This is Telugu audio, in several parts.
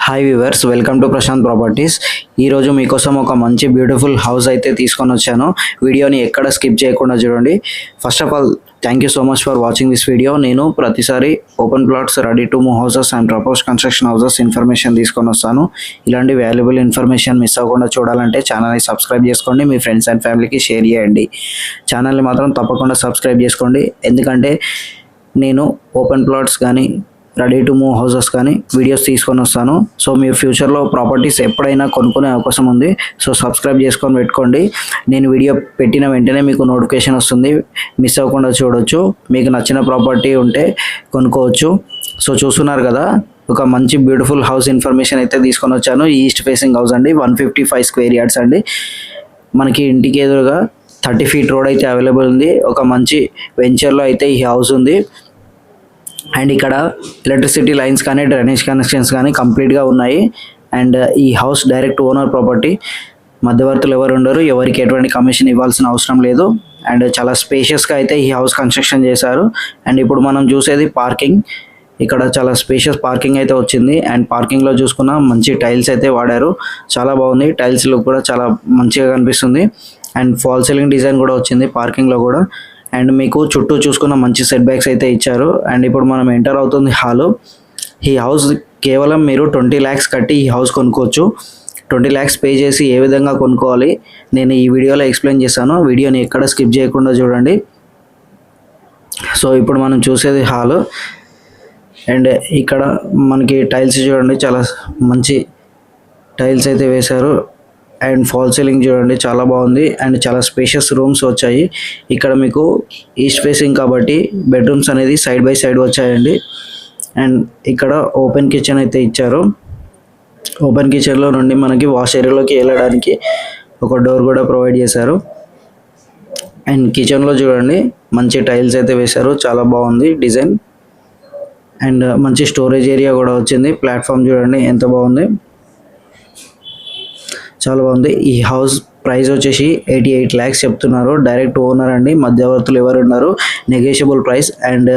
Hi viewers, welcome to Prashanth properties. ఈరోజు మీకోసం ఒక మంచి బ్యూటిఫుల్ హౌస్ అయితే తీసుకొని వచ్చాను. వీడియోని ఎక్కడ స్కిప్ చేయకుండా చూడండి. First of all thank you so much for watching this video. నేను ప్రతిసారి open plots, ready to move houses and propose construction houses information తీసుకొని వస్తాను. ఇలాంటి వాల్యుబుల్ ఇన్ఫర్మేషన్ మిస్ అవ్వకుండా చూడాలంటే ఛానల్ని సబ్స్క్రైబ్ చేసుకోండి, మీ ఫ్రెండ్స్ అండ్ ఫ్యామిలీకి షేర్ చేయండి. ఛానల్ని మాత్రం తప్పకుండా సబ్స్క్రైబ్ చేసుకోండి, ఎందుకంటే నేను ఓపెన్ ప్లాట్స్ కానీ రెడీ టు మూవ్ హౌసెస్ కానీ వీడియోస్ తీసుకొని వస్తాను. సో మీరు ఫ్యూచర్లో ప్రాపర్టీస్ ఎప్పుడైనా కొనుక్కునే అవకాశం ఉంది. సో సబ్స్క్రైబ్ చేసుకొని పెట్టుకోండి. నేను వీడియో పెట్టిన వెంటనే మీకు నోటిఫికేషన్ వస్తుంది, మిస్ అవ్వకుండా చూడవచ్చు. మీకు నచ్చిన ప్రాపర్టీ ఉంటే కొనుక్కోవచ్చు. సో చూస్తున్నారు కదా, ఒక మంచి బ్యూటిఫుల్ హౌస్ ఇన్ఫర్మేషన్ అయితే తీసుకొని వచ్చాను. ఈస్ట్ ఫేసింగ్ హౌస్ అండి, 155 స్క్వేర్ యార్డ్స్ అండి. మనకి ఇంటికి ఎదురుగా 30 ఫీట్ రోడ్ అయితే అవైలబుల్ ఉంది. ఒక మంచి వెంచర్లో అయితే ఈ హౌస్ ఉంది. అండ్ ఇక్కడ ఎలక్ట్రిసిటీ లైన్స్ కానీ డ్రైనేజ్ కనెక్షన్స్ కానీ కంప్లీట్గా ఉన్నాయి. అండ్ ఈ హౌస్ డైరెక్ట్ ఓనర్ ప్రాపర్టీ, మధ్యవర్తులు ఎవరు ఉండరు, ఎవరికి ఎటువంటి కమిషన్ ఇవ్వాల్సిన అవసరం లేదు. అండ్ చాలా స్పేషియస్గా అయితే ఈ హౌస్ కన్స్ట్రక్షన్ చేశారు. అండ్ ఇప్పుడు మనం చూసేది పార్కింగ్. ఇక్కడ చాలా స్పేషియస్ పార్కింగ్ అయితే వచ్చింది. అండ్ పార్కింగ్లో చూసుకున్న మంచి టైల్స్ అయితే వాడారు, చాలా బాగుంది. టైల్స్ లుక్ కూడా చాలా మంచిగా కనిపిస్తుంది. అండ్ ఫాల్ సీలింగ్ డిజైన్ కూడా వచ్చింది పార్కింగ్లో కూడా. అండ్ మీకు చుట్టూ చూసుకున్న మంచి సెట్ బ్యాక్స్ అయితే ఇచ్చారు. అండ్ ఇప్పుడు మనం ఎంటర్ అవుతుంది హాలు. ఈ హౌస్ కేవలం మీరు 20 lakhs కట్టి ఈ హౌస్ కొనుక్కోవచ్చు. 20 lakhs పే చేసి ఏ విధంగా కొనుక్కోవాలి నేను ఈ వీడియోలో ఎక్స్ప్లెయిన్ చేశాను. వీడియోని ఎక్కడ స్కిప్ చేయకుండా చూడండి. సో ఇప్పుడు మనం చూసేది హాలు. అండ్ ఇక్కడ మనకి టైల్స్ చూడండి, చాలా మంచి టైల్స్ అయితే వేశారు. అండ్ ఫాల్ సీలింగ్ చూడండి, చాలా బాగుంది. అండ్ చాలా స్పేషియస్ రూమ్స్ వచ్చాయి. ఇక్కడ మీకు ఈస్ట్ ఫేసింగ్ కాబట్టి బెడ్రూమ్స్ అనేది సైడ్ బై సైడ్ వచ్చాయండి. అండ్ ఇక్కడ ఓపెన్ కిచెన్ అయితే ఇచ్చారు. ఓపెన్ కిచెన్లో నుండి మనకి వాష్ ఏరియాలోకి వెళ్ళడానికి ఒక డోర్ కూడా ప్రొవైడ్ చేశారు. అండ్ కిచెన్లో చూడండి మంచి టైల్స్ అయితే వేశారు, చాలా బాగుంది డిజైన్. అండ్ మంచి స్టోరేజ్ ఏరియా కూడా వచ్చింది. ప్లాట్ఫామ్ చూడండి ఎంత బాగుంది, చాలా బాగుంది. ఈ హౌస్ ప్రైస్ వచ్చేసి 88 lakhs చెప్తున్నారు. డైరెక్ట్ ఓనర్ అండి, మధ్యవర్తులు ఎవరు ఉన్నారు, నెగోషియబుల్ ప్రైస్. అండ్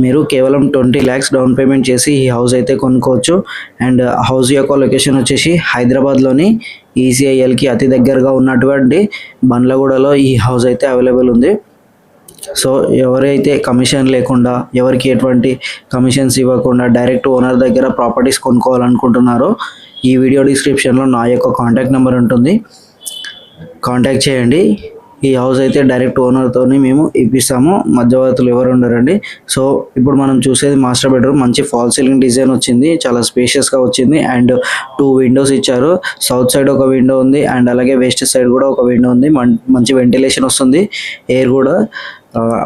మీరు కేవలం 20 lakhs డౌన్ పేమెంట్ చేసి ఈ హౌస్ అయితే కొనుక్కోవచ్చు. అండ్ హౌస్ యొక్క లొకేషన్ వచ్చేసి హైదరాబాద్లోని ఈసీఐఎల్కి అతి దగ్గరగా ఉన్నటువంటి బండ్లగూడలో ఈ హౌస్ అయితే అవైలబుల్ ఉంది. సో ఎవరైతే కమిషన్ లేకుండా, ఎవరికి ఎటువంటి కమిషన్స్ ఇవ్వకుండా డైరెక్ట్ ఓనర్ దగ్గర ప్రాపర్టీస్ కొనుక్కోవాలనుకుంటున్నారో ఈ వీడియో డిస్క్రిప్షన్లో నా యొక్క కాంటాక్ట్ నెంబర్ ఉంటుంది, కాంటాక్ట్ చేయండి. ఈ హౌస్ అయితే డైరెక్ట్ ఓనర్తో మేము ఇప్పిస్తాము, మధ్యవర్తులు ఎవరు ఉండరండి. సో ఇప్పుడు మనం చూసేది మాస్టర్ బెడ్రూమ్. మంచి ఫాల్ సీలింగ్ డిజైన్ వచ్చింది, చాలా స్పేషియస్గా వచ్చింది. అండ్ 2 విండోస్ ఇచ్చారు. సౌత్ సైడ్ ఒక విండో ఉంది, అండ్ అలాగే వెస్ట్ సైడ్ కూడా ఒక విండో ఉంది. మంచి వెంటిలేషన్ వస్తుంది, ఎయిర్ కూడా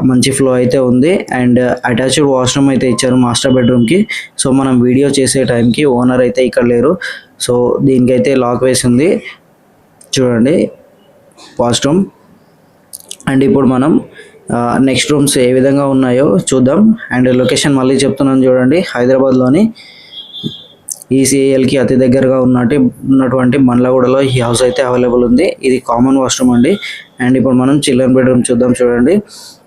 మంచి ఫ్లో అయితే ఉంది. అండ్ అటాచ్డ్ వాష్రూమ్ అయితే ఇచ్చారు మాస్టర్ బెడ్రూమ్కి. సో మనం వీడియో చేసే టైంకి ఓనర్ అయితే ఇక్కడ లేరు. సో దీనికైతే లాక్ వేసి ఉంది చూడండి వాష్రూమ్. అండ్ ఇప్పుడు మనం నెక్స్ట్ రూమ్స్ ఏ విధంగా ఉన్నాయో చూద్దాం. అండ్ లొకేషన్ మళ్ళీ చెప్తున్నాను చూడండి, హైదరాబాద్లోని ఈసీఐఎల్కి అతి దగ్గరగా ఉన్నటువంటి బండ్లగూడలో ఈ హౌస్ అయితే అవైలబుల్ ఉంది. ఇది కామన్ వాష్రూమ్ అండి. అండ్ ఇప్పుడు మనం చిల్డ్రన్ బెడ్రూమ్ చూద్దాం చూడండి.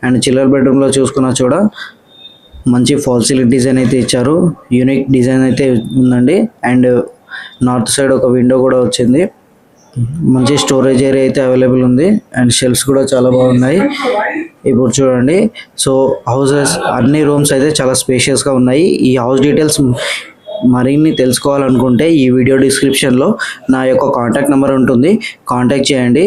అండ్ చిల్డ్రన్ బెడ్రూమ్లో చూసుకున్నా చూడ మంచి ఫాల్ సీలింగ్ డిజైన్ అయితే ఇచ్చారు, యూనిక్ డిజైన్ అయితే ఉందండి. అండ్ నార్త్ సైడ్ ఒక విండో కూడా వచ్చింది. మంచి స్టోరేజ్ ఏరియా అయితే అవైలబుల్ ఉంది. అండ్ షెల్ఫ్స్ కూడా చాలా బాగున్నాయి. ఇప్పుడు చూడండి, సో హౌసెస్ అన్ని రూమ్స్ అయితే చాలా స్పేషియస్గా ఉన్నాయి. ఈ హౌస్ డీటెయిల్స్ మరిన్ని తెలుసుకోవాలనుకుంటే ఈ వీడియో డిస్క్రిప్షన్లో నా యొక్క కాంటాక్ట్ నెంబర్ ఉంటుంది, కాంటాక్ట్ చేయండి.